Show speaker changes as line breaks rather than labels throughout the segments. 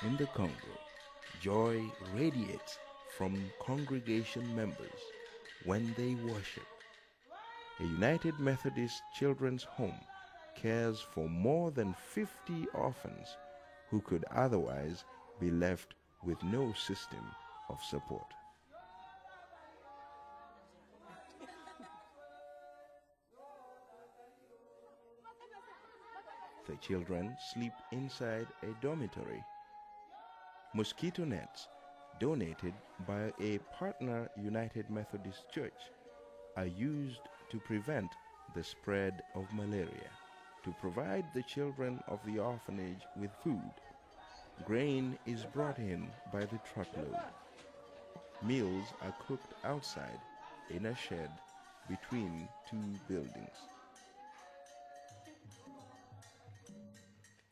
in the Congo, joy radiates from congregation members when they worship. A United Methodist Children's Home cares for more than 50 orphans who could otherwise be left with no system of support. The children sleep inside a dormitory. Mosquito nets, donated by a partner United Methodist Church, are used to prevent the spread of malaria. To provide the children of the orphanage with food, grain is brought in by the truckload. Meals are cooked outside in a shed between two buildings.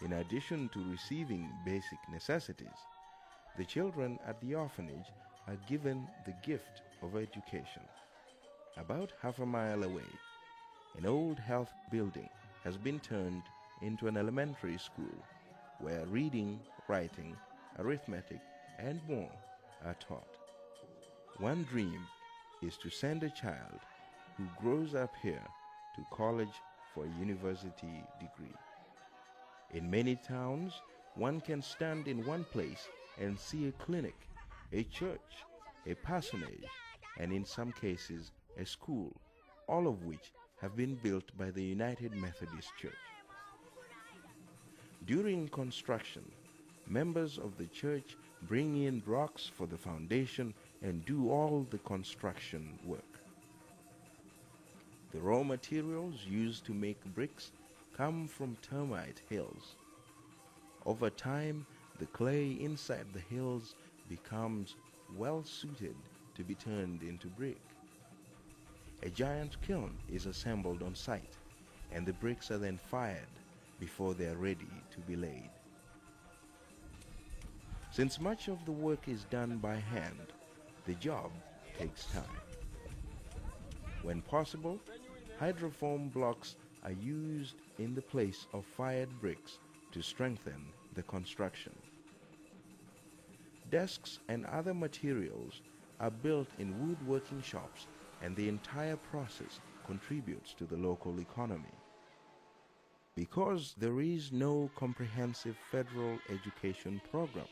In addition to receiving basic necessities, the children at the orphanage are given the gift of education. About half a mile away, an old health building has been turned into an elementary school where reading, writing, arithmetic, and more are taught. One dream is to send a child who grows up here to college for a university degree. In many towns, one can stand in one place and see a clinic, a church, a parsonage, and in some cases a school, all of which have been built by the United Methodist Church. During construction, members of the church bring in rocks for the foundation and do all the construction work. The raw materials used to make bricks come from termite hills. Over time, the clay inside the hills becomes well suited to be turned into brick. A giant kiln is assembled on site, and the bricks are then fired before they are ready to be laid. Since much of the work is done by hand, the job takes time. When possible, hydroform blocks are used in the place of fired bricks to strengthen the construction. Desks and other materials are built in woodworking shops, and the entire process contributes to the local economy. Because there is no comprehensive federal education program,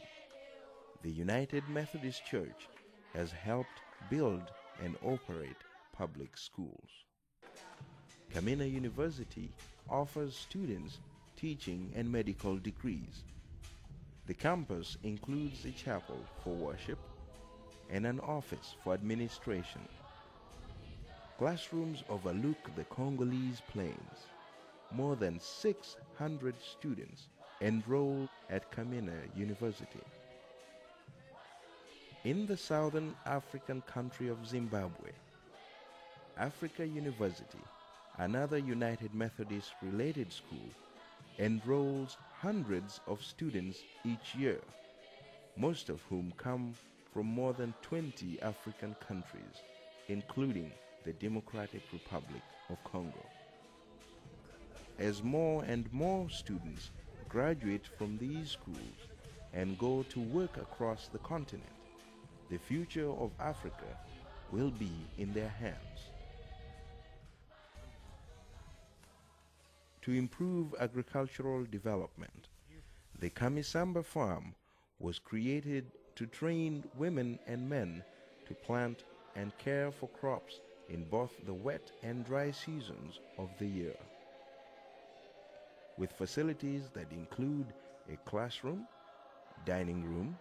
the United Methodist Church has helped build and operate public schools. Camina University offers students teaching and medical degrees. The campus includes a chapel for worship and an office for administration. Classrooms overlook the Congolese plains. More than 600 students enroll at Camina University. In the southern African country of Zimbabwe, Africa University, another United Methodist related school, enrolls hundreds of students each year, most of whom come from more than 20 African countries, including the Democratic Republic of Congo. As more and more students graduate from these schools and go to work across the continent, the future of Africa will be in their hands. To improve agricultural development, the Kamisamba Farm was created to train women and men to plant and care for crops in both the wet and dry seasons of the year. With facilities that include a classroom, dining room,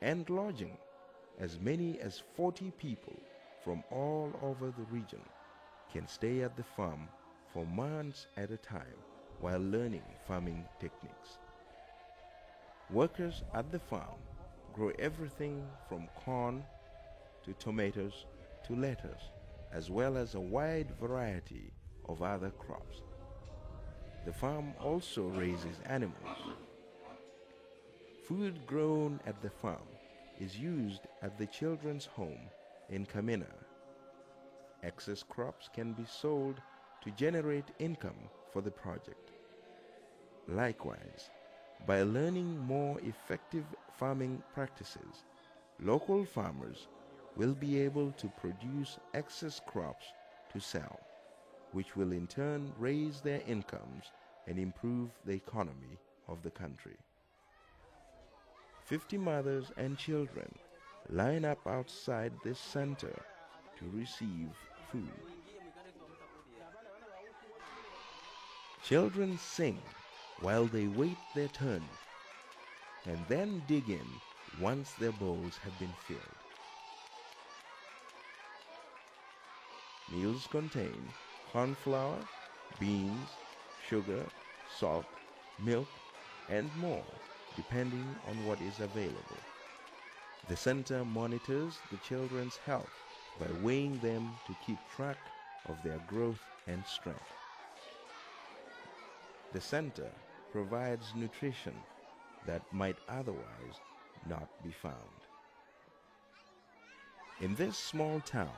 and lodging, as many as 40 people from all over the region can stay at the farm for months at a time while learning farming techniques. Workers at the farm grow everything from corn to tomatoes to lettuce, as well as a wide variety of other crops. The farm also raises animals. Food grown at the farm is used at the children's home in Camina. Excess crops can be sold to generate income for the project. Likewise, By learning more effective farming practices, local farmers will be able to produce excess crops to sell, which will in turn raise their incomes and improve the economy of the country. 50 mothers and children line up outside this center to receive food. Children sing while they wait their turn, and then dig in once their bowls have been filled. Meals contain corn flour, beans, sugar, salt, milk, and more, depending on what is available. The center monitors the children's health by weighing them to keep track of their growth and strength. The center provides nutrition that might otherwise not be found. In this small town,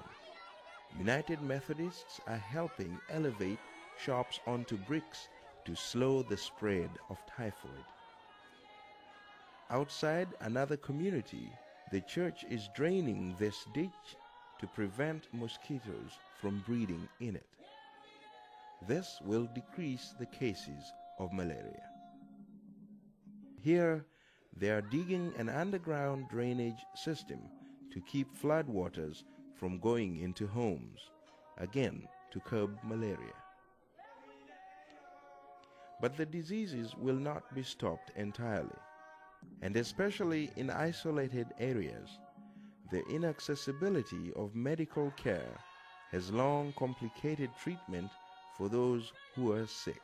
United Methodists are helping elevate shops onto bricks to slow the spread of typhoid. Outside another community, the church is draining this ditch to prevent mosquitoes from breeding in it. This will decrease the cases of malaria. Here, they are digging an underground drainage system to keep floodwaters from going into homes, again to curb malaria. But the diseases will not be stopped entirely, and especially in isolated areas, the inaccessibility of medical care has long complicated treatment for those who are sick.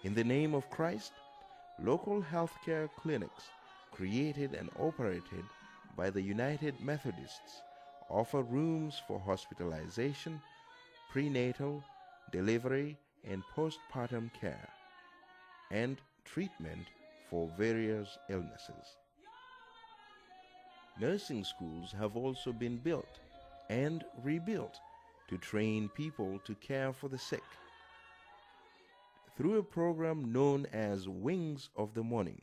In the name of Christ, local healthcare clinics created and operated by the United Methodists offer rooms for hospitalization, prenatal, delivery, and postpartum care, and treatment for various illnesses. Nursing schools have also been built and rebuilt to train people to care for the sick. Through a program known as Wings of the Morning,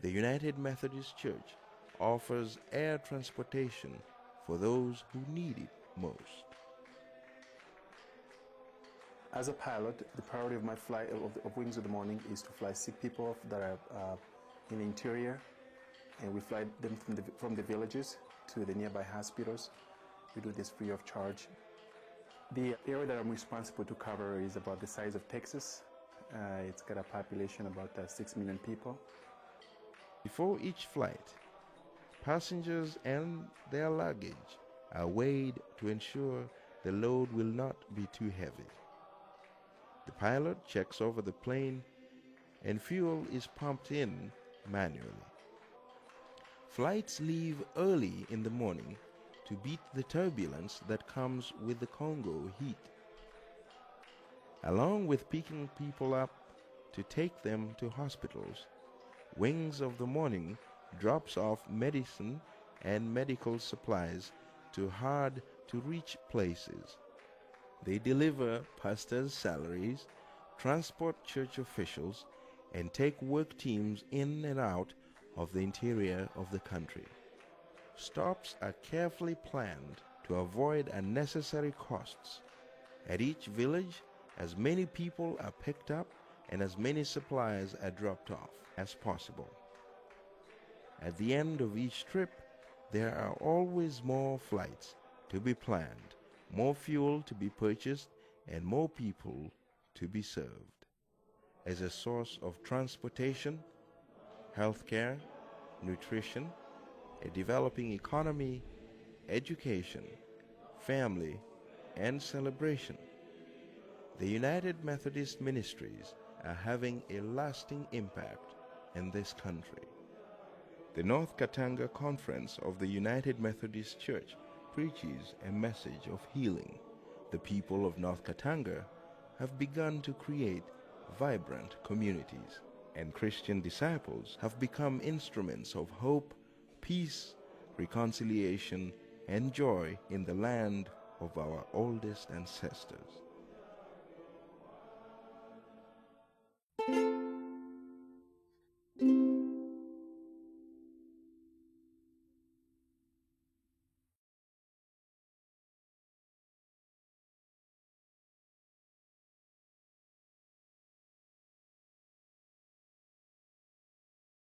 the United Methodist Church offers air transportation for those who need it most.
As a pilot, the priority of my flight of Wings of the Morning is to fly sick people that are in the interior, and we fly them from the villages to the nearby hospitals. We do this free of charge. The area that I'm responsible to cover is about the size of Texas. It's got a population about 6 million people.
Before each flight, passengers and their luggage are weighed to ensure the load will not be too heavy. The pilot checks over the plane and fuel is pumped in manually. Flights leave early in the morning to beat the turbulence that comes with the Congo heat. Along with picking people up to take them to hospitals, Wings of the Morning drops off medicine and medical supplies to hard-to-reach places. They deliver pastors' salaries, transport church officials, and take work teams in and out of the interior of the country. Stops are carefully planned to avoid unnecessary costs. At each village, as many people are picked up and as many supplies are dropped off as possible. At the end of each trip, there are always more flights to be planned, more fuel to be purchased, and more people to be served. As a source of transportation, healthcare, nutrition, a developing economy, education, family, and celebration, the United Methodist Ministries are having a lasting impact in this country. The North Katanga Conference of the United Methodist Church preaches a message of healing. The people of North Katanga have begun to create vibrant communities, and Christian disciples have become instruments of hope, peace, reconciliation, and joy in the land of our oldest ancestors.